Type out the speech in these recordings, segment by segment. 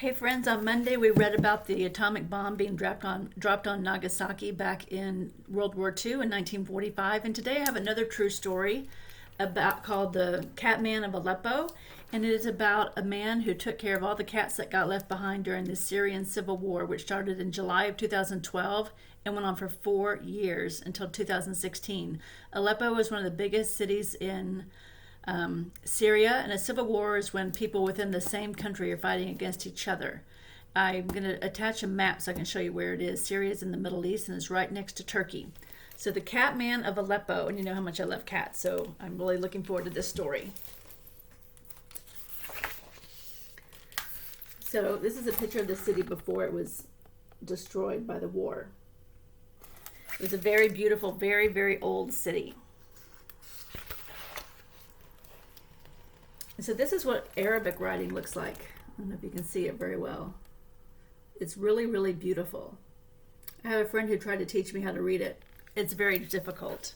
Hey friends, on Monday we read about the atomic bomb being dropped on Nagasaki back in World War II in 1945, and today I have another true story about called the Catman of Aleppo, and it is about a man who took care of all the cats that got left behind during the Syrian civil war, which started in July of 2012 and went on for 4 years until 2016. Aleppo was one of the biggest cities in Syria, and a civil war is when people within the same country are fighting against each other. I'm going to attach a map so I can show you where it is. Syria is in the Middle East and is right next to Turkey. So the Catman of Aleppo, and you know how much I love cats, so I'm really looking forward to this story. So this is a picture of the city before it was destroyed by the war. It was a very beautiful, very, very old city. So this is what Arabic writing looks like. I don't know if you can see it very well. It's really, really beautiful. I have a friend who tried to teach me how to read it. It's very difficult.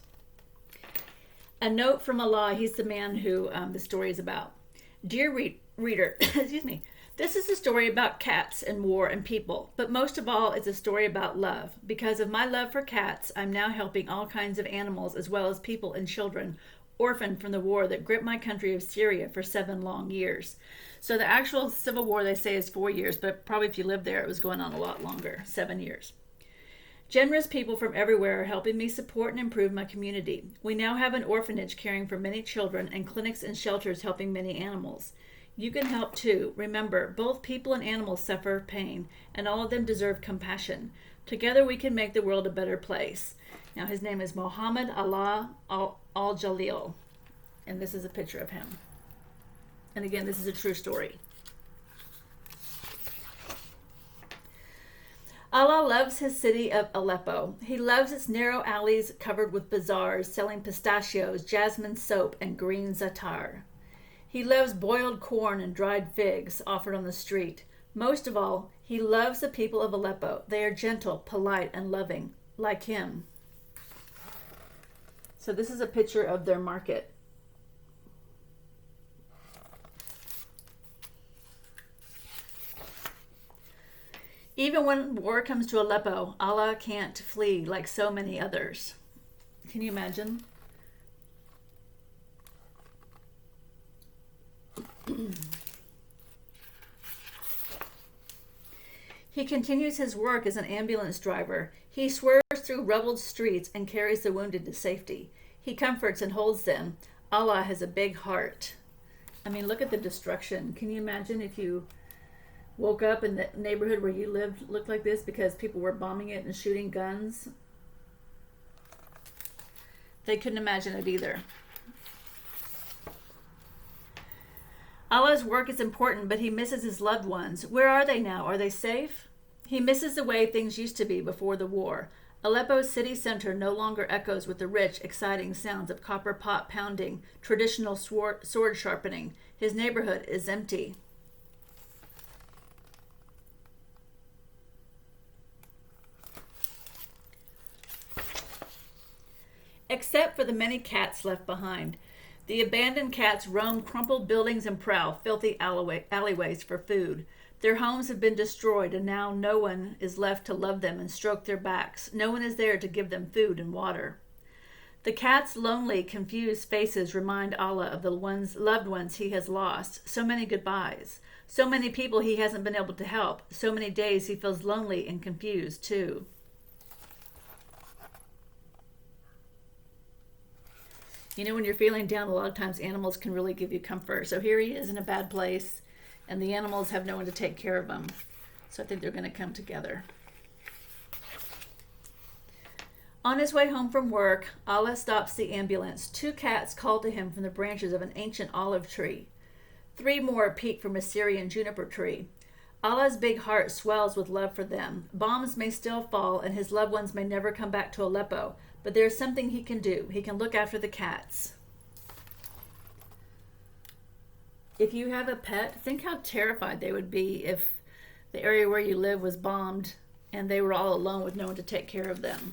A note from Allah, he's the man who the story is about. Dear reader, excuse me, this is a story about cats and war and people, but most of all, it's a story about love. Because of my love for cats, I'm now helping all kinds of animals as well as people and children orphaned from the war that gripped my country of Syria for 7 long years. So the actual civil war they say is 4 years, but probably if you lived there it was going on a lot longer, 7 years. Generous people from everywhere are helping me support and improve my community. We now have an orphanage caring for many children and clinics and shelters helping many animals. You can help too. Remember, both people and animals suffer pain, and all of them deserve compassion. Together we can make the world a better place. Now his name is Mohammed Allah Al-Jalil, and this is a picture of him. And again, this is a true story. Allah loves his city of Aleppo. He loves its narrow alleys covered with bazaars selling pistachios, jasmine soap, and green za'atar. He loves boiled corn and dried figs offered on the street. Most of all, he loves the people of Aleppo. They are gentle, polite, and loving, like him. So this is a picture of their market. Even when war comes to Aleppo, Allah can't flee like so many others. Can you imagine? He continues his work as an ambulance driver. He swerves through rubbled streets and carries the wounded to safety. He comforts and holds them. Allah has a big heart. I mean, look at the destruction. Can you imagine if you woke up in the neighborhood where you lived looked like this because people were bombing it and shooting guns? They couldn't imagine it either. Allah's work is important, but he misses his loved ones. Where are they now? Are they safe? He misses the way things used to be before the war. Aleppo's city center no longer echoes with the rich, exciting sounds of copper pot pounding, traditional sword sharpening. His neighborhood is empty. Except for the many cats left behind. The abandoned cats roam crumpled buildings and prowl filthy alleyways for food. Their homes have been destroyed, and now no one is left to love them and stroke their backs. No one is there to give them food and water. The cat's lonely, confused faces remind Allah of the loved ones he has lost. So many goodbyes. So many people he hasn't been able to help. So many days he feels lonely and confused, too. You know, when you're feeling down, a lot of times animals can really give you comfort. So here he is in a bad place, and the animals have no one to take care of him. So I think they're going to come together. On his way home from work, Allah stops the ambulance. 2 cats call to him from the branches of an ancient olive tree. 3 more peek from a Syrian juniper tree. Allah's big heart swells with love for them. Bombs may still fall, and his loved ones may never come back to Aleppo, but there's something he can do. He can look after the cats. If you have a pet, think how terrified they would be if the area where you live was bombed and they were all alone with no one to take care of them.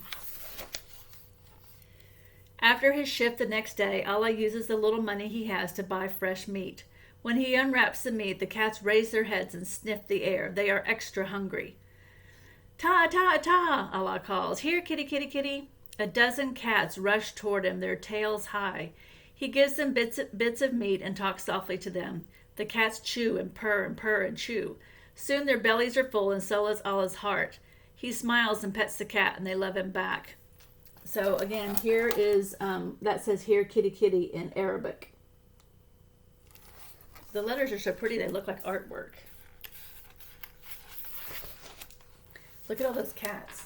After his shift the next day, Allah uses the little money he has to buy fresh meat. When he unwraps the meat, the cats raise their heads and sniff the air. They are extra hungry. Ta, ta, ta, Allah calls. Here, kitty, kitty, kitty. A dozen cats rush toward him, their tails high. He gives them bits of meat and talks softly to them. The cats chew and purr and chew. Soon their bellies are full, and so is Allah's heart. He smiles and pets the cat, and they love him back. So again, here is, that says here, kitty, kitty in Arabic. The letters are so pretty, they look like artwork. Look at all those cats.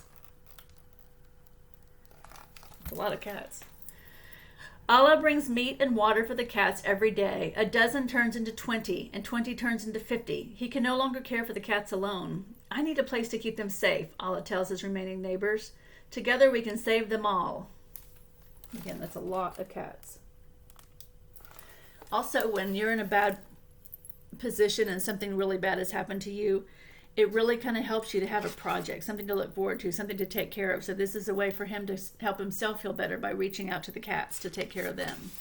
It's a lot of cats. Allah brings meat and water for the cats every day. A dozen turns into 20, and 20 turns into 50. He can no longer care for the cats alone. I need a place to keep them safe, Allah tells his remaining neighbors. Together we can save them all. Again, that's a lot of cats. Also, when you're in a bad position and something really bad has happened to you, it really kind of helps you to have a project, something to look forward to, something to take care of. So this is a way for him to help himself feel better by reaching out to the cats to take care of them.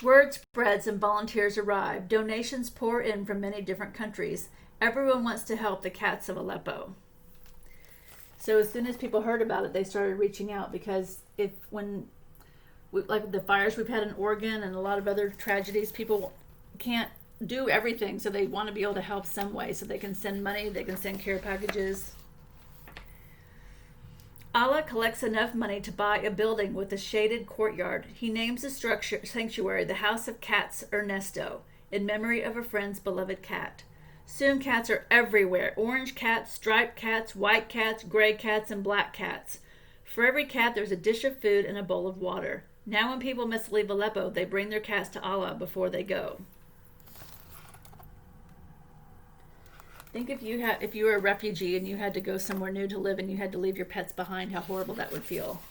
Word spreads and volunteers arrive. Donations pour in from many different countries. Everyone wants to help the cats of Aleppo. So as soon as people heard about it, they started reaching out, because like the fires we've had in Oregon and a lot of other tragedies, people can't do everything, so they want to be able to help some way, so they can send money, they can send care packages. Allah collects enough money to buy a building with a shaded courtyard. He names the sanctuary the House of Cats Ernesto, in memory of a friend's beloved cat. Soon cats are everywhere. Orange cats, striped cats, white cats, gray cats, and black cats. For every cat, there's a dish of food and a bowl of water. Now when people must leave Aleppo, they bring their cats to Allah before they go. Think if you were a refugee and you had to go somewhere new to live and you had to leave your pets behind, how horrible that would feel.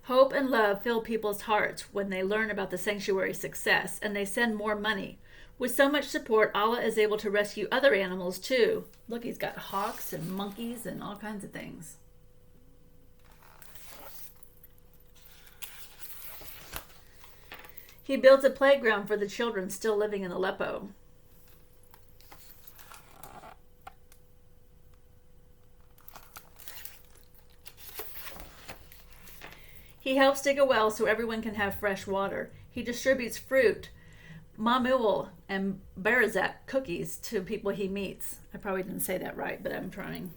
Hope and love fill people's hearts when they learn about the sanctuary's success, and they send more money. With so much support, Allah is able to rescue other animals too. Look, he's got hawks and monkeys and all kinds of things. He builds a playground for the children still living in Aleppo. He helps dig a well so everyone can have fresh water. He distributes fruit, mamul, and barazak cookies to people he meets. I probably didn't say that right, but I'm trying.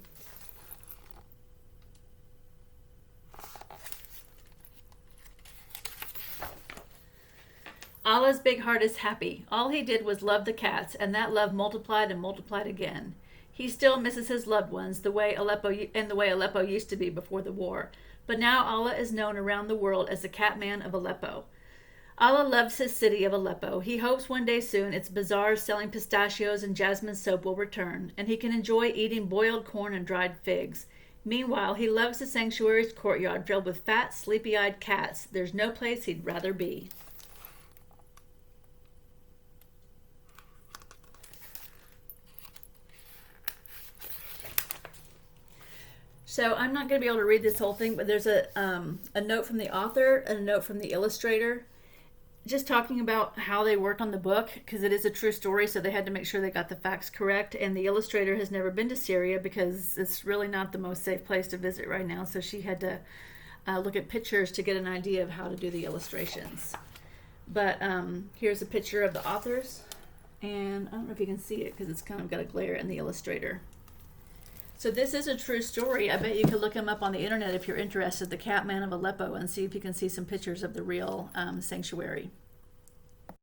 Allah's big heart is happy. All he did was love the cats, and that love multiplied and multiplied again. He still misses his loved ones the way Aleppo used to be before the war. But now Allah is known around the world as the Catman of Aleppo. Allah loves his city of Aleppo. He hopes one day soon its bazaars selling pistachios and jasmine soap will return, and he can enjoy eating boiled corn and dried figs. Meanwhile, he loves the sanctuary's courtyard filled with fat, sleepy-eyed cats. There's no place he'd rather be. So I'm not going to be able to read this whole thing, but there's a note from the author and a note from the illustrator just talking about how they worked on the book, because it is a true story, so they had to make sure they got the facts correct. And the illustrator has never been to Syria because it's really not the most safe place to visit right now, so she had to look at pictures to get an idea of how to do the illustrations. But here's a picture of the authors, and I don't know if you can see it because it's kind of got a glare in the illustrator. So this is a true story. I bet you could look him up on the internet if you're interested, the Catman of Aleppo, and see if you can see some pictures of the real sanctuary.